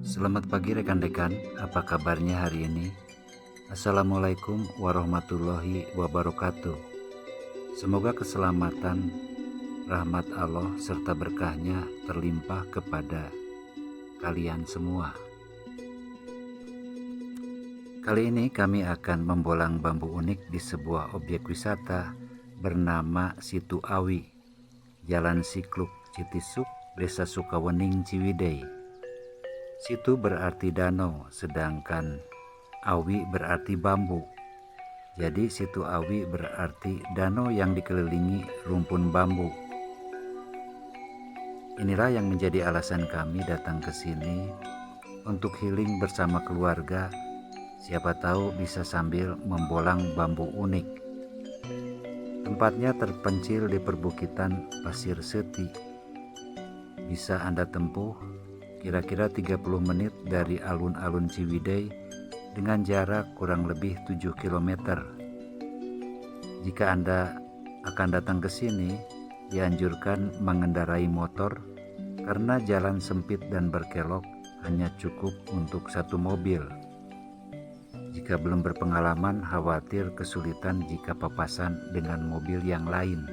Selamat pagi rekan-rekan, apa kabarnya hari ini? Assalamualaikum warahmatullahi wabarakatuh. Semoga keselamatan, rahmat Allah serta berkahnya terlimpah kepada kalian semua. Kali ini kami akan membolang bambu unik di sebuah objek wisata bernama Situ Awi, Jalan Sikluk, Citisuk, Desa Sukawening, Ciwidey. Situ berarti danau, sedangkan Awi berarti bambu. Jadi Situ Awi berarti danau yang dikelilingi rumpun bambu. Inilah yang menjadi alasan kami datang ke sini untuk healing bersama keluarga. Siapa tahu bisa sambil membolang bambu unik. Tempatnya terpencil di perbukitan Pasir Seti. Bisa Anda tempuh kira-kira 30 menit dari alun-alun Ciwidey dengan jarak kurang lebih 7 km. Jika Anda akan datang ke sini, dianjurkan mengendarai motor karena jalan sempit dan berkelok, hanya cukup untuk satu mobil. Jika belum berpengalaman, khawatir kesulitan jika papasan dengan mobil yang lain.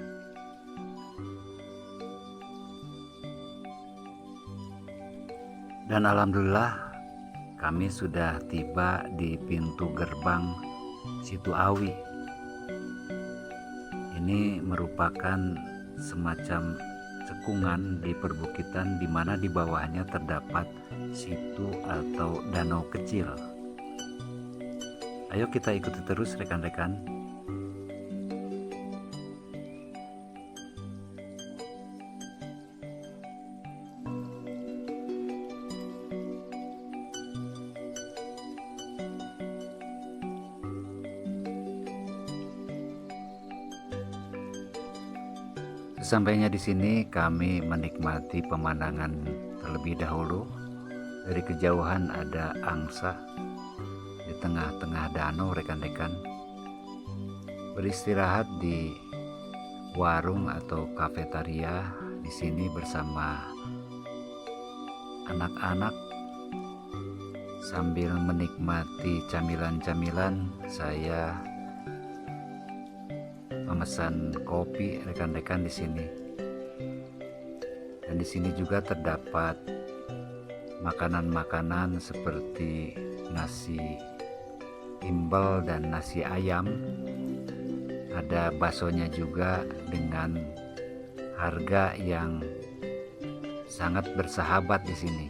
Dan alhamdulillah kami sudah tiba di pintu gerbang Situ Awi. Ini merupakan semacam cekungan di perbukitan di mana di bawahnya terdapat situ atau danau kecil. Ayo kita ikuti terus rekan-rekan. Sesampainya di sini kami menikmati pemandangan terlebih dahulu. Dari kejauhan ada angsa di tengah-tengah danau rekan-rekan. Beristirahat di warung atau kafetaria di sini bersama anak-anak sambil menikmati camilan-camilan. Saya memesan kopi rekan-rekan di sini. Dan di sini juga terdapat makanan-makanan seperti nasi timbel dan nasi ayam. Ada baksonya juga dengan harga yang sangat bersahabat di sini.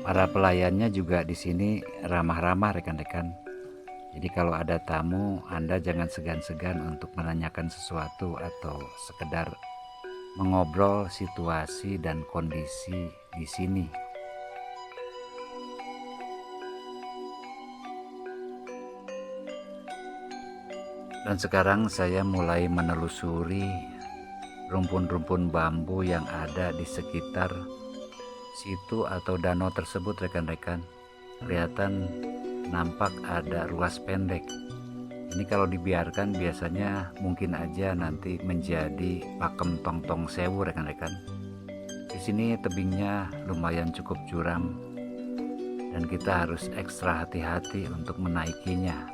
Para pelayannya juga di sini ramah-ramah rekan-rekan. Jadi kalau ada tamu, Anda jangan segan-segan untuk menanyakan sesuatu atau sekedar mengobrol situasi dan kondisi di sini. Dan sekarang saya mulai menelusuri rumpun-rumpun bambu yang ada di sekitar situ atau danau tersebut rekan-rekan. Kelihatan nampak ada ruas pendek. Ini kalau dibiarkan biasanya mungkin aja nanti menjadi pakem tong-tong sewu rekan-rekan. Di sini tebingnya lumayan cukup curam dan kita harus ekstra hati-hati untuk menaikinya.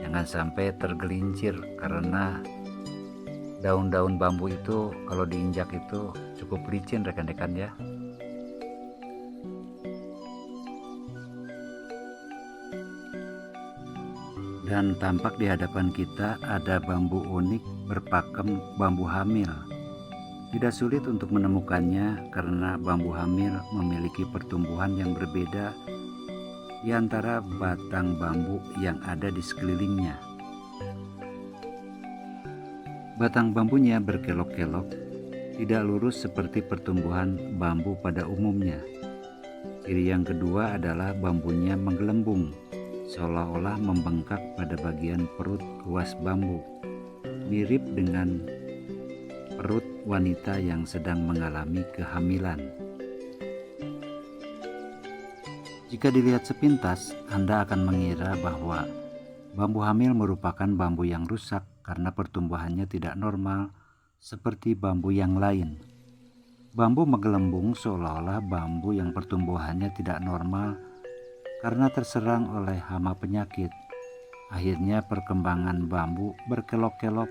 Jangan sampai tergelincir karena daun-daun bambu itu kalau diinjak itu cukup licin rekan-rekan ya. Dan tampak di hadapan kita ada bambu unik berpakem bambu hamil. Tidak sulit untuk menemukannya karena bambu hamil memiliki pertumbuhan yang berbeda di antara batang bambu yang ada di sekelilingnya. Batang bambunya berkelok-kelok, tidak lurus seperti pertumbuhan bambu pada umumnya. Ciri yang kedua adalah bambunya menggelembung, seolah-olah membengkak pada bagian perut ruas bambu, mirip dengan perut wanita yang sedang mengalami kehamilan. Jika dilihat sepintas, Anda akan mengira bahwa bambu hamil merupakan bambu yang rusak karena pertumbuhannya tidak normal seperti bambu yang lain. Bambu menggelembung seolah-olah bambu yang pertumbuhannya tidak normal karena terserang oleh hama penyakit. Akhirnya perkembangan bambu berkelok-kelok,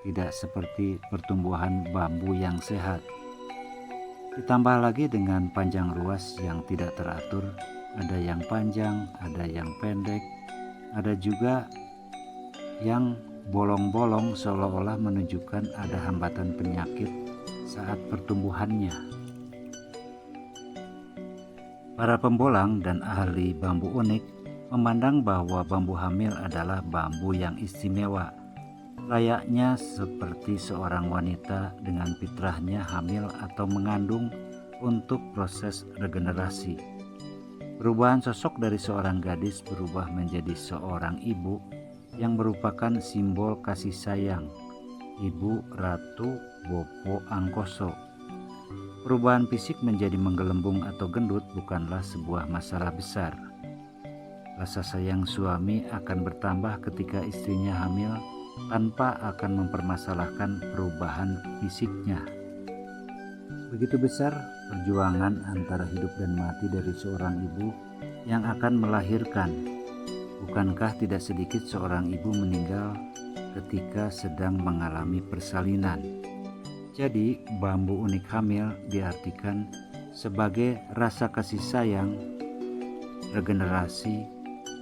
tidak seperti pertumbuhan bambu yang sehat. Ditambah lagi dengan panjang ruas yang tidak teratur, ada yang panjang, ada yang pendek, ada juga yang bolong-bolong seolah-olah menunjukkan ada hambatan penyakit saat pertumbuhannya. Para pembolang dan ahli bambu unik memandang bahwa bambu hamil adalah bambu yang istimewa, layaknya seperti seorang wanita dengan fitrahnya hamil atau mengandung untuk proses regenerasi. Perubahan sosok dari seorang gadis berubah menjadi seorang ibu yang merupakan simbol kasih sayang, Ibu Ratu Bopo Angkoso. Perubahan fisik menjadi menggelembung atau gendut bukanlah sebuah masalah besar. Rasa sayang suami akan bertambah ketika istrinya hamil tanpa akan mempermasalahkan perubahan fisiknya. Begitu besar perjuangan antara hidup dan mati dari seorang ibu yang akan melahirkan. Bukankah tidak sedikit seorang ibu meninggal ketika sedang mengalami persalinan? Jadi, bambu unik hamil diartikan sebagai rasa kasih sayang, regenerasi,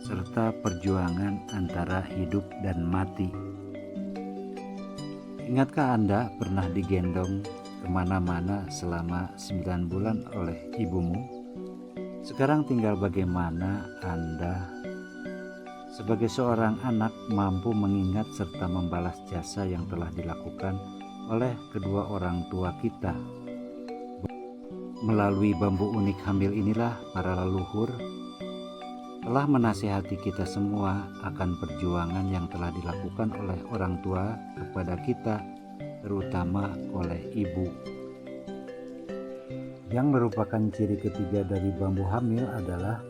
serta perjuangan antara hidup dan mati. Ingatkah Anda pernah digendong kemana-mana selama 9 bulan oleh ibumu? Sekarang tinggal bagaimana Anda sebagai seorang anak mampu mengingat serta membalas jasa yang telah dilakukan oleh kedua orang tua kita. Melalui bambu unik hamil inilah para leluhur telah menasihati kita semua akan perjuangan yang telah dilakukan oleh orang tua kepada kita, terutama oleh ibu. Yang merupakan ciri ketiga dari bambu hamil adalah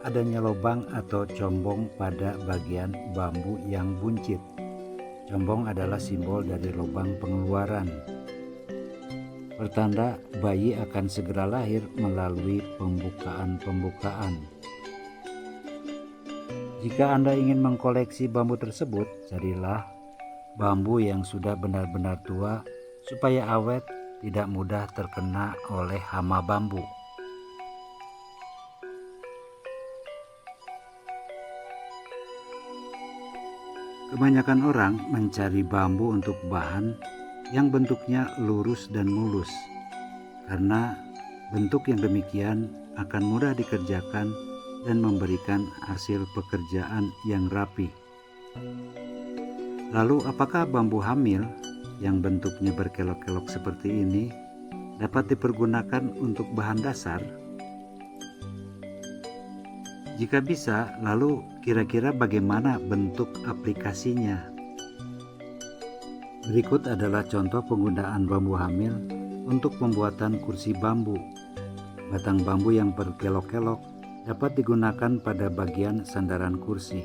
adanya lubang atau combong pada bagian bambu yang buncit. Combong adalah simbol dari lubang pengeluaran, pertanda bayi akan segera lahir melalui pembukaan-pembukaan. Jika Anda ingin mengkoleksi bambu tersebut, carilah bambu yang sudah benar-benar tua supaya awet, tidak mudah terkena oleh hama bambu. Kebanyakan orang mencari bambu untuk bahan yang bentuknya lurus dan mulus, karena bentuk yang demikian akan mudah dikerjakan dan memberikan hasil pekerjaan yang rapi. Lalu, apakah bambu hamil yang bentuknya berkelok-kelok seperti ini dapat dipergunakan untuk bahan dasar? Jika bisa, lalu kira-kira bagaimana bentuk aplikasinya? Berikut adalah contoh penggunaan bambu hamil untuk pembuatan kursi bambu. Batang bambu yang berkelok-kelok dapat digunakan pada bagian sandaran kursi.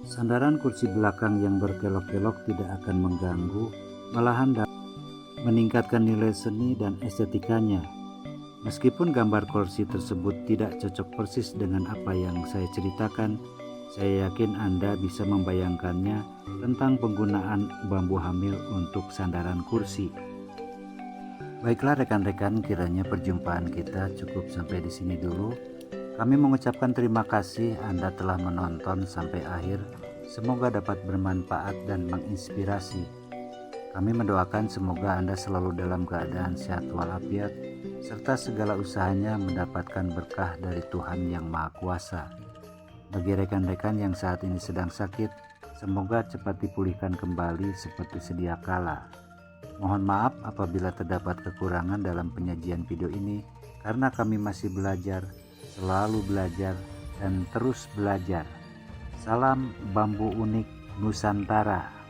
Sandaran kursi belakang yang berkelok-kelok tidak akan mengganggu, malahan dapat meningkatkan nilai seni dan estetikanya. Meskipun gambar kursi tersebut tidak cocok persis dengan apa yang saya ceritakan, saya yakin Anda bisa membayangkannya tentang penggunaan bambu hamil untuk sandaran kursi. Baiklah rekan-rekan, kiranya perjumpaan kita cukup sampai di sini dulu. Kami mengucapkan terima kasih Anda telah menonton sampai akhir. Semoga dapat bermanfaat dan menginspirasi. Kami mendoakan semoga Anda selalu dalam keadaan sehat walafiat, serta segala usahanya mendapatkan berkah dari Tuhan Yang Maha Kuasa. Bagi rekan-rekan yang saat ini sedang sakit, semoga cepat dipulihkan kembali seperti sedia kala. Mohon maaf apabila terdapat kekurangan dalam penyajian video ini, karena kami masih belajar, selalu belajar, dan terus belajar. Salam Bambu Unik Nusantara.